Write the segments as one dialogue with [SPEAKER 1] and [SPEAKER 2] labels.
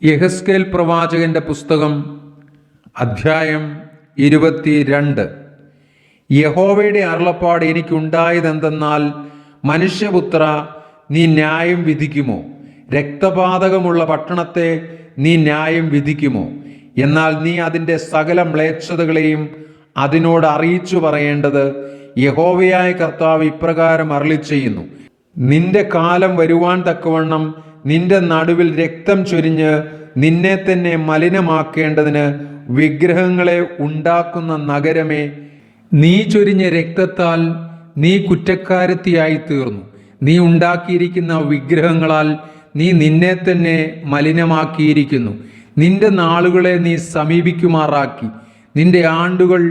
[SPEAKER 1] യെഹെസ്കേൽ പ്രവാചകന്റെ പുസ്തകം അധ്യായം 22. യഹോവയുടെ അരുളപ്പാട് എനിക്കുണ്ടായതെന്തെന്നാൽ, മനുഷ്യപുത്ര, നീ ന്യായം വിധിക്കുമോ? രക്തപാതകമുള്ള പട്ടണത്തെ നീ ന്യായം വിധിക്കുമോ? എന്നാൽ നീ അതിൻ്റെ സകല മ്ലേച്ഛതകളെയും അതിനോട് അറിയിച്ചു പറയേണ്ടത്, യഹോവയായ കർത്താവ് ഇപ്രകാരം അരുളിച്ചെയ്യുന്നു: നിന്റെ കാലം വരുവാൻ തക്കവണ്ണം നിന്റെ നടുവിൽ രക്തം ചൊരിഞ്ഞ് നിന്നെ തന്നെ മലിനമാക്കേണ്ടതിന് വിഗ്രഹങ്ങളെ ഉണ്ടാക്കുന്ന നഗരമേ, നീ ചൊരിഞ്ഞ രക്തത്താൽ നീ കുറ്റക്കാരത്തിയായി തീർന്നു. നീ ഉണ്ടാക്കിയിരിക്കുന്ന വിഗ്രഹങ്ങളാൽ നീ നിന്നെ തന്നെ മലിനമാക്കിയിരിക്കുന്നു. നിന്റെ നാളുകളെ നീ സമീപിക്കുമാറാക്കി. നിന്റെ ആണ്ടുകൾ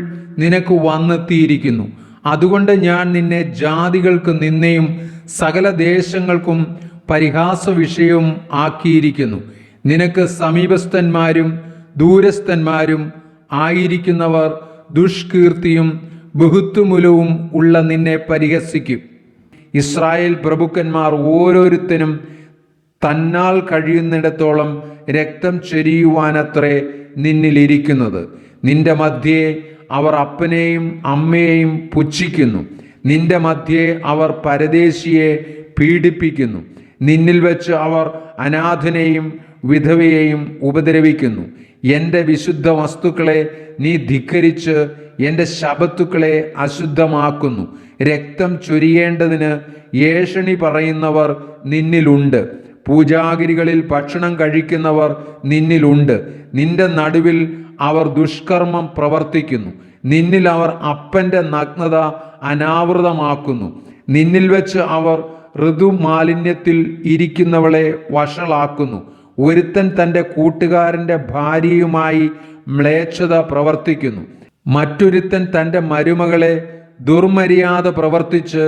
[SPEAKER 1] നിനക്ക് വന്നെത്തിയിരിക്കുന്നു. അതുകൊണ്ട് ഞാൻ നിന്നെ ജാതികൾക്ക് നിന്ദയും സകല ദേശങ്ങൾക്കും പരിഹാസ വിഷയവും ആക്കിയിരിക്കുന്നു. നിനക്ക് സമീപസ്ഥന്മാരും ദൂരസ്ഥന്മാരും ആയിരിക്കുന്നവർ ദുഷ്കീർത്തിയും ബഹുത്വമൂലവും ഉള്ള നിന്നെ പരിഹസിക്കും. ഇസ്രായേൽ പ്രഭുക്കന്മാർ ഓരോരുത്തനും തന്നാൽ കഴിയുന്നിടത്തോളം രക്തം ചൊരിയുവാനത്രേ നിന്നിലിരിക്കുന്നത്. നിന്റെ മധ്യേ അവർ അപ്പനെയും അമ്മയെയും പുച്ഛിക്കുന്നു. നിന്റെ മധ്യേ അവർ പരദേശിയെ പീഡിപ്പിക്കുന്നു. നിന്നിൽ വെച്ച് അവർ അനാഥനെയും വിധവയെയും ഉപദ്രവിക്കുന്നു. എൻ്റെ വിശുദ്ധ വസ്തുക്കളെ നീ ധിക്കരിച്ച് എൻ്റെ ശബത്തുക്കളെ അശുദ്ധമാക്കുന്നു. രക്തം ചൊരിയേണ്ടതിന് ഏഷണി പറയുന്നവർ നിന്നിലുണ്ട്. പൂജാഗിരികളിൽ ഭക്ഷണം കഴിക്കുന്നവർ നിന്നിലുണ്ട്. നിന്റെ നടുവിൽ അവർ ദുഷ്കർമ്മം പ്രവർത്തിക്കുന്നു. നിന്നിൽ അവർ അപ്പൻ്റെ നഗ്നത അനാവൃതമാക്കുന്നു. നിന്നിൽ വെച്ച് അവർ ഋതുമാലിന്യത്തിൽ ഇരിക്കുന്നവളെ വഷളാക്കുന്നു. ഒരുത്തൻ തൻ്റെ കൂട്ടുകാരൻ്റെ ഭാര്യയുമായി മ്ലേച്ഛത പ്രവർത്തിക്കുന്നു. മറ്റൊരുത്തൻ തൻ്റെ മരുമകളെ ദുർമര്യാദ പ്രവർത്തിച്ച്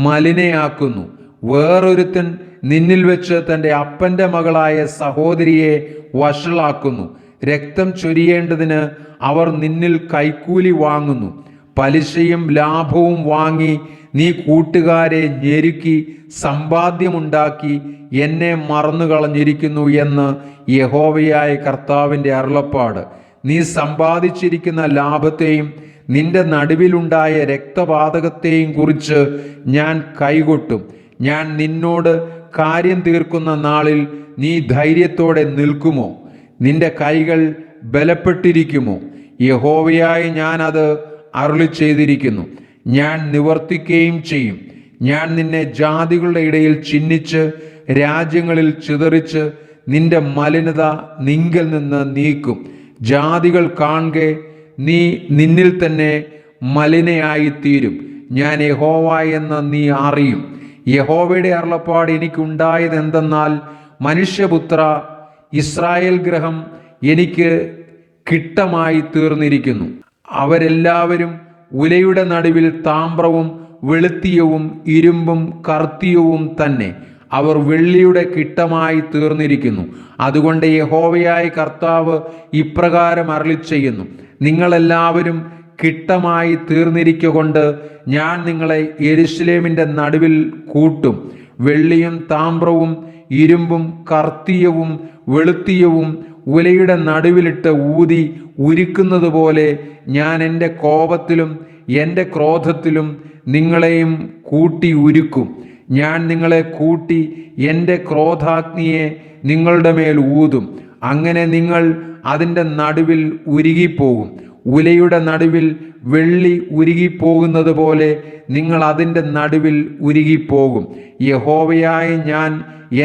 [SPEAKER 1] മലിനയാക്കുന്നു. വേറൊരുത്തൻ നിന്നിൽ വെച്ച് തൻ്റെ അപ്പൻ്റെ മകളായ സഹോദരിയെ വഷളാക്കുന്നു. രക്തം ചൊരിയേണ്ടതിന് അവർ നിന്നിൽ കൈക്കൂലി വാങ്ങുന്നു. പലിശയും ലാഭവും വാങ്ങി നീ കൂട്ടുകാരെ ഞെരുക്കി സമ്പാദ്യമുണ്ടാക്കി എന്നെ മറന്നു കളഞ്ഞിരിക്കുന്നു എന്ന് യഹോവയായ കർത്താവിൻ്റെ അരുളപ്പാട്. നീ സമ്പാദിച്ചിരിക്കുന്ന ലാഭത്തെയും നിന്റെ നടുവിലുണ്ടായ രക്തപാതകത്തെയും കുറിച്ച് ഞാൻ കൈകൊട്ടും. ഞാൻ നിന്നോട് കാര്യം തീർക്കുന്ന നാളിൽ നീ ധൈര്യത്തോടെ നിൽക്കുമോ? നിന്റെ കൈകൾ ബലപ്പെട്ടിരിക്കുമോ? യഹോവയായ ഞാൻ അത് അരുളി ചെയ്തിരിക്കുന്നു. ഞാൻ നിവർത്തിക്കുകയും ചെയ്യും. ഞാൻ നിന്നെ ജാതികളുടെ ഇടയിൽ ചിഹ്നിച്ച് രാജ്യങ്ങളിൽ ചിതറിച്ച് നിന്റെ മലിനത നിങ്കൽ നിന്ന് നീക്കും. ജാതികൾ കാണെ നീ നിന്നിൽ തന്നെ മലിനയായിത്തീരും. ഞാൻ യഹോവ എന്ന് നീ അറിയും. യഹോവയുടെ അരുളപ്പാട് എനിക്കുണ്ടായതെന്തെന്നാൽ, മനുഷ്യപുത്ര, ഇസ്രായേൽ ഗൃഹം എനിക്ക് കിട്ടമായി തീർന്നിരിക്കുന്നു. അവരെല്ലാവരും ഉലയുടെ നടുവിൽ താമ്രവും വെളുത്തിയവും ഇരുമ്പും കർത്തിയവും തന്നെ. അവർ വെള്ളിയുടെ കിട്ടമായി തീർന്നിരിക്കുന്നു. അതുകൊണ്ട് യഹോവയായ കർത്താവ് ഇപ്രകാരം അരുളിച്ചെയ്യുന്നു: നിങ്ങളെല്ലാവരും കിട്ടമായി തീർന്നിരിക്കൊണ്ട് ഞാൻ നിങ്ങളെ യെരൂശലേമിൻ്റെ നടുവിൽ കൂട്ടും. വെള്ളിയും താമ്രവും ഇരുമ്പും കർത്തിയവും വെളുത്തിയവും ഉലയുടെ നടുവിലിട്ട് ഊതി ഉരുക്കുന്നത് പോലെ ഞാൻ എൻ്റെ കോപത്തിലും എൻ്റെ ക്രോധത്തിലും നിങ്ങളെയും കൂട്ടി ഉരുക്കും. ഞാൻ നിങ്ങളെ കൂട്ടി എൻ്റെ ക്രോധാഗ്നിയെ നിങ്ങളുടെ മേൽ ഊതും. അങ്ങനെ നിങ്ങൾ അതിൻ്റെ നടുവിൽ ഉരുകിപ്പോകും. ഉലയുടെ നടുവിൽ വെള്ളി ഉരുകിപ്പോകുന്നത് പോലെ നിങ്ങൾ അതിൻ്റെ നടുവിൽ ഉരുകിപ്പോകും. യഹോവയായ ഞാൻ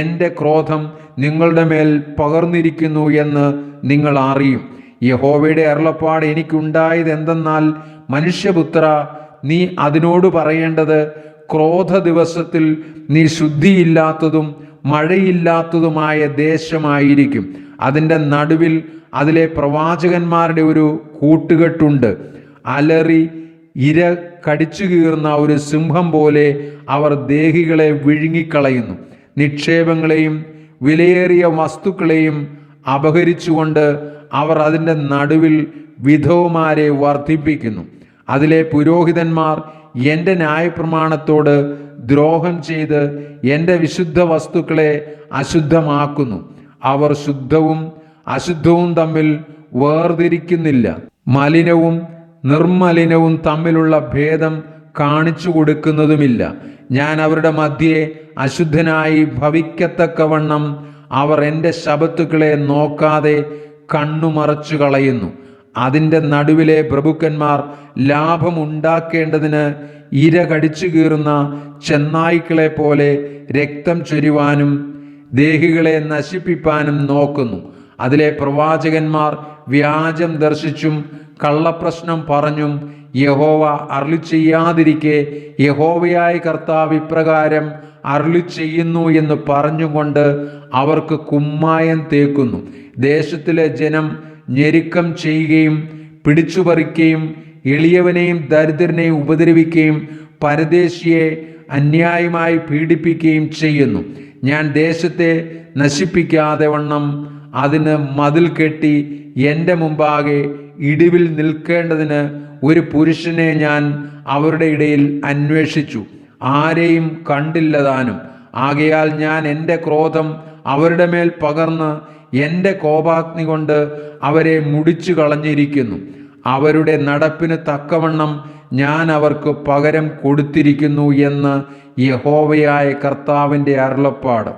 [SPEAKER 1] എൻ്റെ ക്രോധം നിങ്ങളുടെ മേൽ പകർന്നിരിക്കുന്നു എന്ന് നിങ്ങൾ അറിയും. യഹോവയുടെ അരുളപ്പാട് എനിക്കുണ്ടായതെന്തെന്നാൽ, മനുഷ്യപുത്ര, നീ അതിനോട് പറയേണ്ടത്, ക്രോധ ദിവസത്തിൽ നീ ശുദ്ധിയില്ലാത്തതും മഴയില്ലാത്തതുമായ ദേശമായിരിക്കും. അതിൻ്റെ നടുവിൽ അതിലെ പ്രവാചകന്മാരുടെ ഒരു കൂട്ടുകെട്ടുണ്ട്. അലറി ഇര കടിച്ചു കീറുന്ന ഒരു സിംഹം പോലെ അവർ ദേഹികളെ വിഴുങ്ങിക്കളയുന്നു. നിക്ഷേപങ്ങളെയും വിലയേറിയ വസ്തുക്കളെയും അപഹരിച്ചുകൊണ്ട് അവർ അതിൻ്റെ നടുവിൽ വിധവമാരെ വർദ്ധിപ്പിക്കുന്നു. അതിലെ പുരോഹിതന്മാർ എൻ്റെ ന്യായപ്രമാണത്തോട് ദ്രോഹം ചെയ്ത് എൻ്റെ വിശുദ്ധ വസ്തുക്കളെ അശുദ്ധമാക്കുന്നു. അവർ ശുദ്ധവും അശുദ്ധവും തമ്മിൽ വേർതിരിക്കുന്നില്ല. മലിനവും നിർമ്മലിനവും തമ്മിലുള്ള ഭേദം കാണിച്ചു കൊടുക്കുന്നതുമില്ല. ഞാൻ അവരുടെ മധ്യേ അശുദ്ധനായി ഭവിക്കത്തക്കവണ്ണം അവർ എൻ്റെ ശബത്തുക്കളെ നോക്കാതെ കണ്ണുമറച്ചു കളയുന്നു. അതിൻ്റെ നടുവിലെ പ്രഭുക്കന്മാർ ലാഭമുണ്ടാക്കേണ്ടതിന് ഇര കടിച്ചു കീറുന്ന ചെന്നായ്ക്കളെ പോലെ രക്തം ചൊരിവാനും ദേഹികളെ നശിപ്പിപ്പാനും നോക്കുന്നു. അതിലെ പ്രവാചകന്മാർ വ്യാജം ദർശിച്ചും കള്ളപ്രശ്നം പറഞ്ഞും യഹോവ അരുളി ചെയ്യാതിരിക്കെ യഹോവയായ കർത്താവ് ഇപ്രകാരം അരുളി ചെയ്യുന്നു എന്ന് പറഞ്ഞുകൊണ്ട് അവർക്ക് കുമ്മായം തേക്കുന്നു. ദേശത്തിലെ ജനം ഞെരുക്കം ചെയ്യുകയും പിടിച്ചുപറിക്കുകയും എളിയവനെയും ദരിദ്രനെയും ഉപദ്രവിക്കുകയും പരദേശിയെ അന്യായമായി പീഡിപ്പിക്കുകയും ചെയ്യുന്നു. ഞാൻ ദേശത്തെ നശിപ്പിക്കാതെ വണ്ണം അതിന് മതിൽ കെട്ടി എൻ്റെ മുമ്പാകെ ഇടിവിൽ നിൽക്കേണ്ടതിന് ഒരു പുരുഷനെ ഞാൻ അവരുടെ ഇടയിൽ അന്വേഷിച്ചു, ആരെയും കണ്ടില്ലതാനും. ആകയാൽ ഞാൻ എൻ്റെ ക്രോധം അവരുടെ മേൽ പകർന്ന് എൻ്റെ കോപാഗ്നി കൊണ്ട് അവരെ മുടിച്ചു കളഞ്ഞിരിക്കുന്നു. അവരുടെ നടപ്പിന് തക്കവണ്ണം ഞാൻ അവർക്ക് പകരം കൊടുത്തിരിക്കുന്നു എന്ന് യഹോവയായ കർത്താവിൻ്റെ അരുളപ്പാട്.